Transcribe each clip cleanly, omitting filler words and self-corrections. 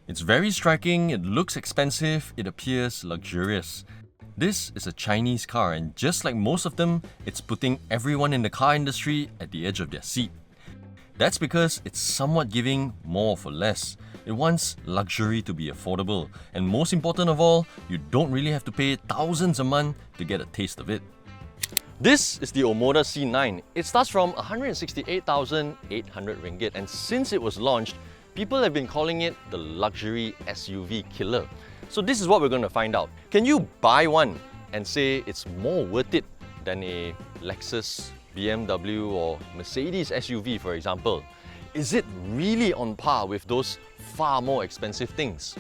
It's very striking, it looks expensive, it appears luxurious. This is a Chinese car, and just like most of them, it's putting everyone in the car industry at the edge of their seat. That's because it's somewhat giving more for less. It wants luxury to be affordable, and most important of all, you don't really have to pay thousands a month to get a taste of it. This is the Omoda C9. It starts from 168,800 ringgit, and since it was launched, people have been calling it the luxury SUV killer. So this is what we're going to find out. Can you buy one and say it's more worth it than a Lexus, BMW or Mercedes SUV, for example? Is it really on par with those far more expensive things?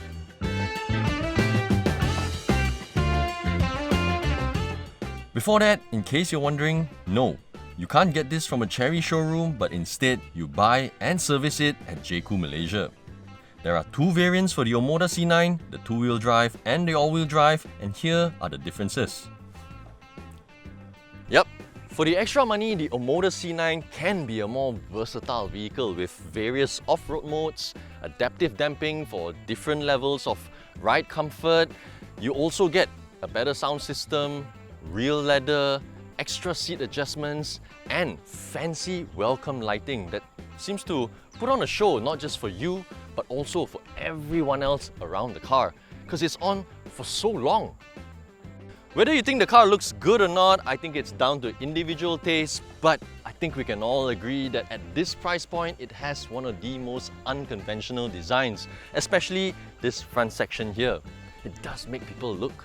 Before that, in case you're wondering, no, you can't get this from a Cherry showroom, but instead you buy and service it at Jeku, Malaysia. There are two variants for the Omoda C9, the two-wheel drive and the all-wheel drive, and here are the differences. Yep, for the extra money, the Omoda C9 can be a more versatile vehicle with various off-road modes, adaptive damping for different levels of ride comfort. You also get a better sound system, real leather, extra seat adjustments, and fancy welcome lighting that seems to put on a show not just for you, but also for everyone else around the car, because it's on for so long. Whether you think the car looks good or not, I think it's down to individual taste, but I think we can all agree that at this price point, it has one of the most unconventional designs, especially this front section here. It does make people look.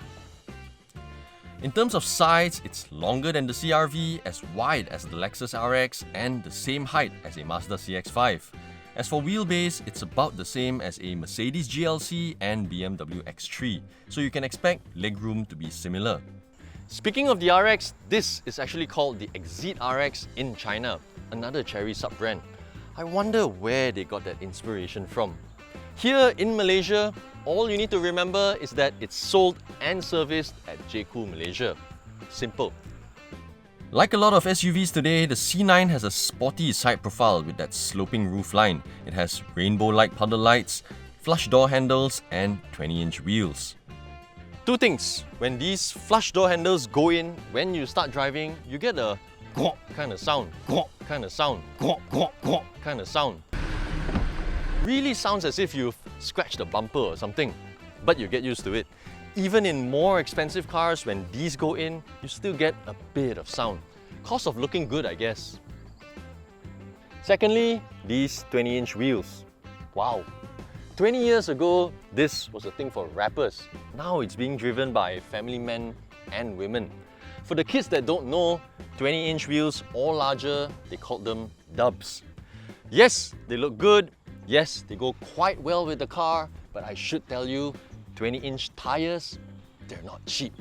In terms of size, it's longer than the CR-V, as wide as the Lexus RX, and the same height as a Mazda CX-5. As for wheelbase, it's about the same as a Mercedes GLC and BMW X3, so you can expect legroom to be similar. Speaking of the RX, this is actually called the Exit RX in China, another Cherry sub-brand. I wonder where they got that inspiration from. Here in Malaysia, all you need to remember is that it's sold and serviced at Jeku, Malaysia. Simple. Like a lot of SUVs today, the C9 has a sporty side profile with that sloping roofline. It has rainbow-like puddle lights, flush door handles, and 20-inch wheels. Two things. When these flush door handles go in, when you start driving, you get a "gwok" kind of sound, "gwok" kind of sound, "gwok, gwok, gwok" kind of sound. Really sounds as if you've scratched a bumper or something, but you get used to it. Even in more expensive cars, when these go in, you still get a bit of sound. Cost of looking good, I guess. Secondly, these 20-inch wheels. Wow! 20 years ago, this was a thing for rappers. Now it's being driven by family men and women. For the kids that don't know, 20-inch wheels or larger, they called them dubs. Yes, they look good. Yes, they go quite well with the car, but I should tell you, 20-inch tires, they're not cheap.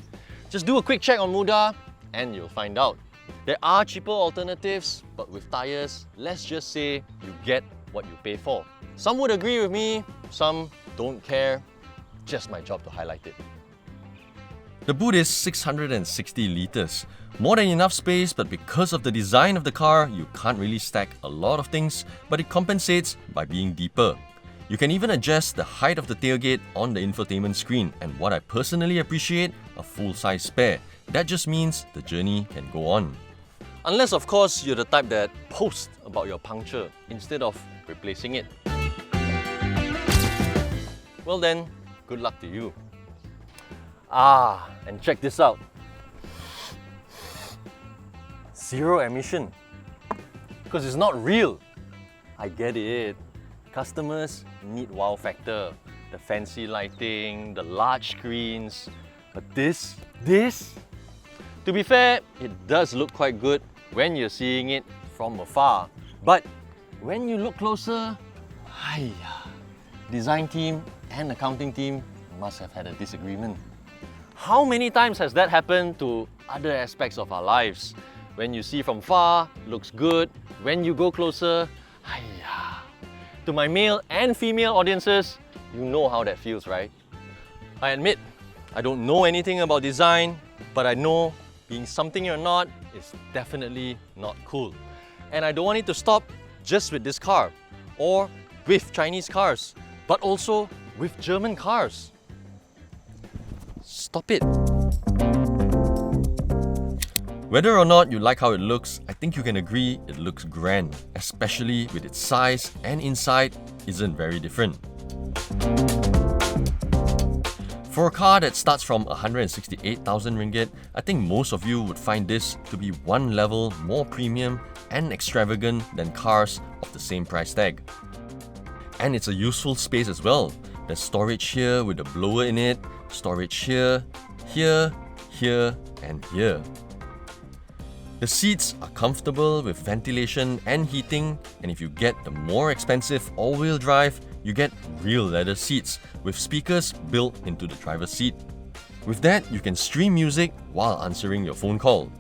Just do a quick check on Muda and you'll find out. There are cheaper alternatives, but with tires, let's just say you get what you pay for. Some would agree with me, some don't care. Just my job to highlight it. The boot is 660 litres. More than enough space, but because of the design of the car, you can't really stack a lot of things, but it compensates by being deeper. You can even adjust the height of the tailgate on the infotainment screen, and what I personally appreciate, a full-size spare. That just means the journey can go on. Unless, of course, you're the type that posts about your puncture instead of replacing it. Well then, good luck to you. And check this out. Zero emission. Because it's not real. I get it. Customers need wow factor. The fancy lighting, the large screens. But this? To be fair, it does look quite good when you're seeing it from afar. But when you look closer, design team and accounting team must have had a disagreement. How many times has that happened to other aspects of our lives? When you see from far, looks good. When you go closer, to my male and female audiences, you know how that feels, right? I admit, I don't know anything about design, but I know being something you're not is definitely not cool. And I don't want it to stop just with this car or with Chinese cars, but also with German cars. Stop it. Whether or not you like how it looks, I think you can agree it looks grand, especially with its size and inside isn't very different. For a car that starts from 168,000 ringgit, I think most of you would find this to be one level more premium and extravagant than cars of the same price tag. And it's a useful space as well. There's storage here with a blower in it, storage here, here, here, and here. The seats are comfortable with ventilation and heating, and if you get the more expensive all-wheel drive, you get real leather seats with speakers built into the driver's seat. With that, you can stream music while answering your phone call.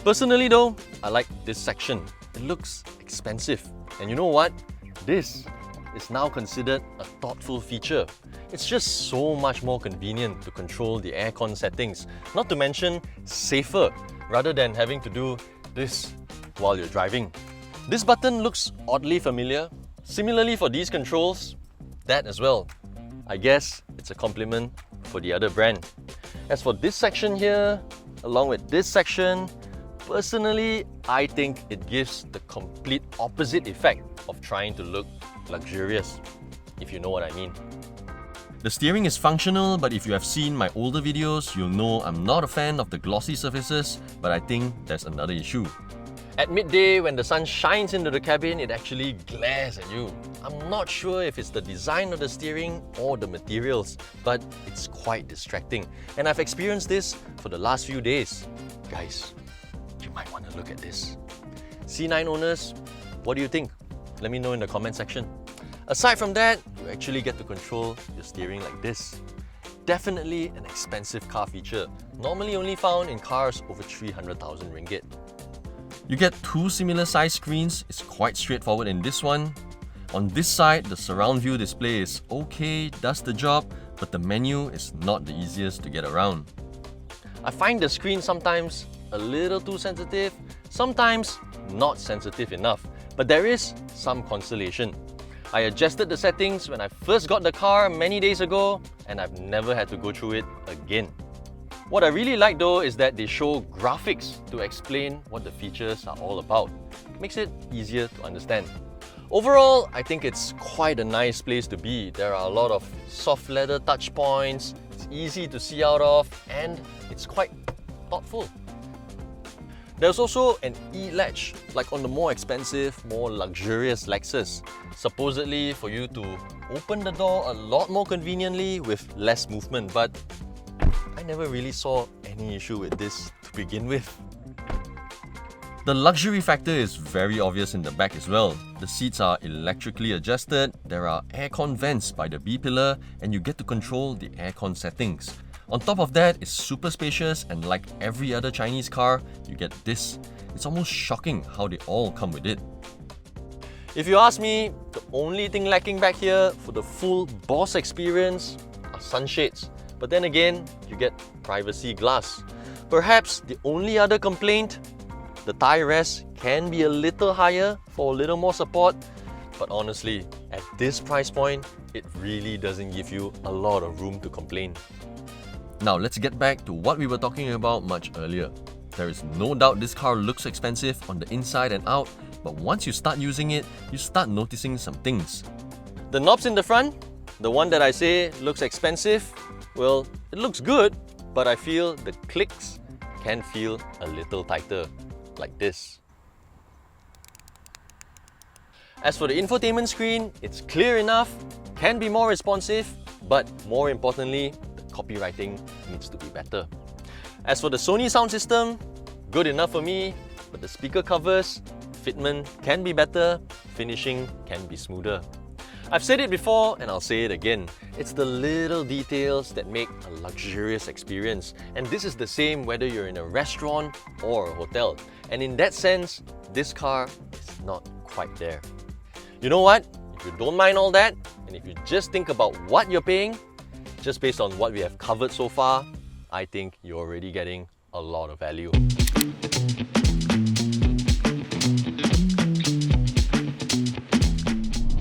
Personally though, I like this section. It looks expensive. And you know what? This is now considered a thoughtful feature. It's just so much more convenient to control the aircon settings, not to mention safer, rather than having to do this while you're driving. This button looks oddly familiar. Similarly for these controls, that as well. I guess it's a compliment for the other brand. As for this section here, along with this section, personally, I think it gives the complete opposite effect of trying to look luxurious, if you know what I mean. The steering is functional, but if you have seen my older videos, you'll know I'm not a fan of the glossy surfaces, but I think there's another issue. At midday, when the sun shines into the cabin, it actually glares at you. I'm not sure if it's the design of the steering or the materials, but it's quite distracting. And I've experienced this for the last few days. Guys, you might want to look at this. C9 owners, what do you think? Let me know in the comment section. Aside from that, you actually get to control your steering like this. Definitely an expensive car feature, normally only found in cars over 300,000 ringgit. You get two similar size screens. It's quite straightforward in this one. On this side, the surround view display is okay, does the job, but the menu is not the easiest to get around. I find the screen sometimes a little too sensitive, sometimes not sensitive enough, but there is some consolation. I adjusted the settings when I first got the car many days ago, and I've never had to go through it again. What I really like though is that they show graphics to explain what the features are all about. It makes it easier to understand. Overall, I think it's quite a nice place to be. There are a lot of soft leather touch points, it's easy to see out of, and it's quite thoughtful. There's also an e-latch, like on the more expensive, more luxurious Lexus, supposedly for you to open the door a lot more conveniently with less movement, but I never really saw any issue with this to begin with. The luxury factor is very obvious in the back as well. The seats are electrically adjusted, there are aircon vents by the B-pillar, and you get to control the aircon settings. On top of that, it's super spacious, and like every other Chinese car, you get this. It's almost shocking how they all come with it. If you ask me, the only thing lacking back here for the full Boss experience are sunshades. But then again, you get privacy glass. Perhaps the only other complaint, the thigh rest can be a little higher for a little more support. But honestly, at this price point, it really doesn't give you a lot of room to complain. Now let's get back to what we were talking about much earlier. There is no doubt this car looks expensive on the inside and out, but once you start using it, you start noticing some things. The knobs in the front, the one that I say looks expensive, well, it looks good, but I feel the clicks can feel a little tighter, like this. As for the infotainment screen, it's clear enough, can be more responsive, but more importantly, the copywriting needs to be better. As for the Sony sound system, good enough for me, but the speaker covers, fitment can be better, finishing can be smoother. I've said it before and I'll say it again. It's the little details that make a luxurious experience. And this is the same whether you're in a restaurant or a hotel. And in that sense, this car is not quite there. You know what? If you don't mind all that, and if you just think about what you're paying, just based on what we have covered so far, I think you're already getting a lot of value.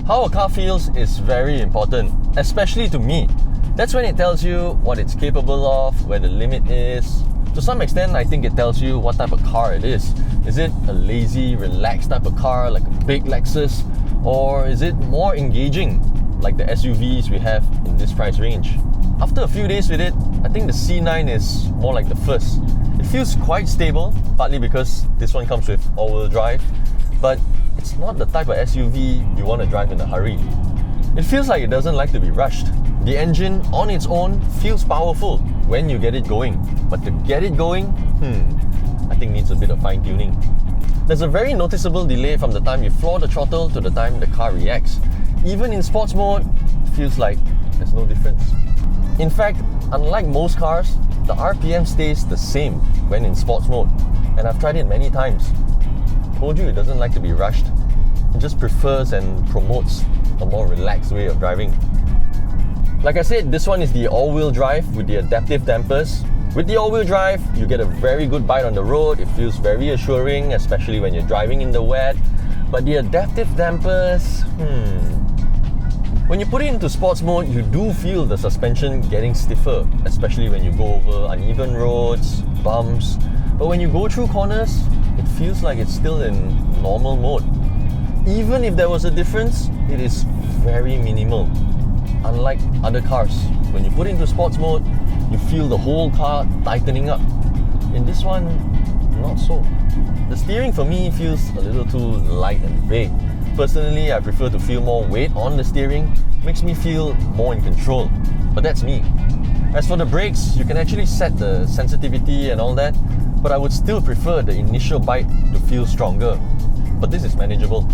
How a car feels is very important, especially to me. That's when it tells you what it's capable of, where the limit is. To some extent, I think it tells you what type of car it is. Is it a lazy, relaxed type of car like a big Lexus? Or is it more engaging, like the SUVs we have in this price range? After a few days with it, I think the C9 is more like the first. It feels quite stable, partly because this one comes with all-wheel drive, but it's not the type of SUV you want to drive in a hurry. It feels like it doesn't like to be rushed. The engine on its own feels powerful when you get it going, but to get it going, I think needs a bit of fine-tuning. There's a very noticeable delay from the time you floor the throttle to the time the car reacts. Even in sports mode, it feels like there's no difference. In fact, unlike most cars, the RPM stays the same when in sports mode, and I've tried it many times. Told you it doesn't like to be rushed. It just prefers and promotes a more relaxed way of driving. Like I said, this one is the all-wheel drive with the adaptive dampers. With the all-wheel drive, you get a very good bite on the road. It feels very assuring, especially when you're driving in the wet. But the adaptive dampers, when you put it into sports mode, you do feel the suspension getting stiffer, especially when you go over uneven roads, bumps. But when you go through corners, it feels like it's still in normal mode. Even if there was a difference, it is very minimal. Unlike other cars, when you put it into sports mode, you feel the whole car tightening up. In this one, not so. The steering for me feels a little too light and vague. Personally, I prefer to feel more weight on the steering. Makes me feel more in control. But that's me. As for the brakes, you can actually set the sensitivity and all that, but I would still prefer the initial bite to feel stronger. But this is manageable.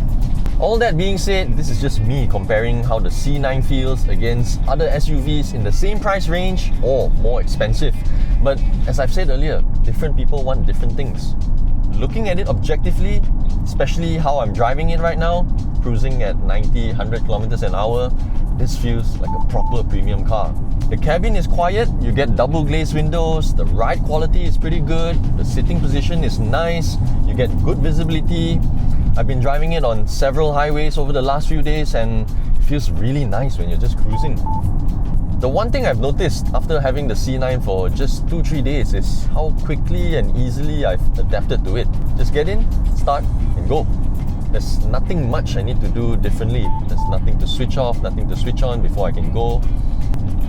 All that being said, this is just me comparing how the C9 feels against other SUVs in the same price range or more expensive. But as I've said earlier, different people want different things. Looking at it objectively, especially how I'm driving it right now, cruising at 90, 100 kilometers an hour, this feels like a proper premium car. The cabin is quiet, you get double glazed windows, the ride quality is pretty good, the sitting position is nice, you get good visibility. I've been driving it on several highways over the last few days and it feels really nice when you're just cruising. The one thing I've noticed after having the C9 for just 2-3 days is how quickly and easily I've adapted to it. Just get in, start and go. There's nothing much I need to do differently. There's nothing to switch off, nothing to switch on before I can go.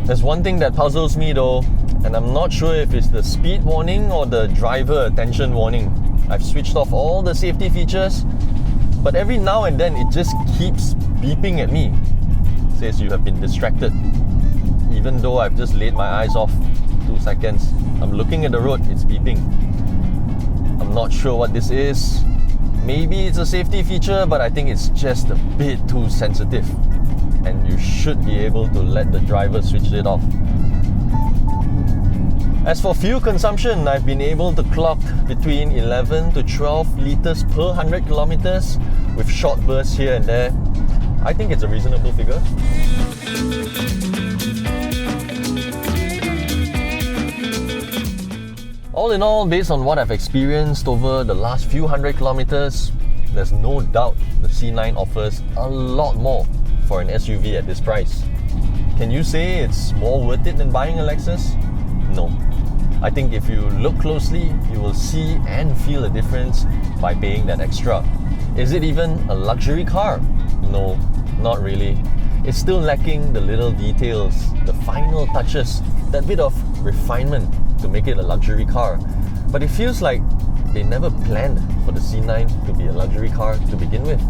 There's one thing that puzzles me though, and I'm not sure if it's the speed warning or the driver attention warning. I've switched off all the safety features, but every now and then it just keeps beeping at me. It says you have been distracted. Even though I've just laid my eyes off 2 seconds, I'm looking at the road, it's beeping. I'm not sure what this is. Maybe it's a safety feature, but I think it's just a bit too sensitive. And you should be able to let the driver switch it off. As for fuel consumption, I've been able to clock between 11 to 12 litres per 100 kilometers with short bursts here and there. I think it's a reasonable figure. All in all, based on what I've experienced over the last few 100 kilometers, there's no doubt the C9 offers a lot more for an SUV at this price. Can you say it's more worth it than buying a Lexus? No. I think if you look closely, you will see and feel a difference by paying that extra. Is it even a luxury car? No, not really. It's still lacking the little details, the final touches, that bit of refinement to make it a luxury car. But it feels like they never planned for the C9 to be a luxury car to begin with.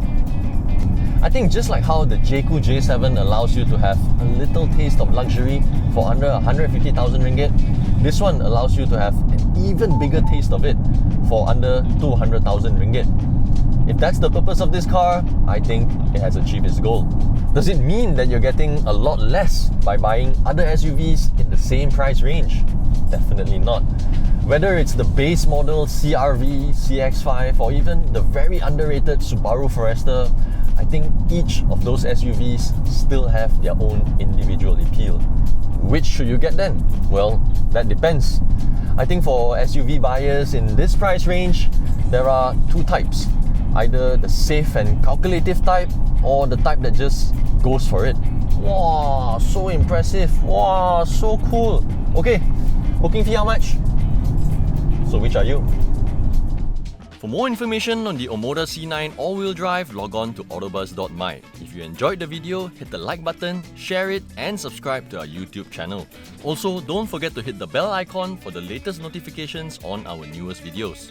I think just like how the Jeku J7 allows you to have a little taste of luxury for under 150,000 ringgit, this one allows you to have an even bigger taste of it for under 200,000 ringgit. If that's the purpose of this car, I think it has achieved its goal. Does it mean that you're getting a lot less by buying other SUVs in the same price range? Definitely not. Whether it's the base model CR-V, CX-5 or even the very underrated Subaru Forester, I think each of those SUVs still have their own individual appeal. Which should you get then? Well, that depends. I think for SUV buyers in this price range, there are two types. Either the safe and calculative type or the type that just goes for it. Wow, so impressive. Wow, so cool. Okay, booking fee how much? So which are you? For more information on the Omoda C9 all-wheel drive, log on to AutoBuzz.my. If you enjoyed the video, hit the like button, share it, and subscribe to our YouTube channel. Also, don't forget to hit the bell icon for the latest notifications on our newest videos.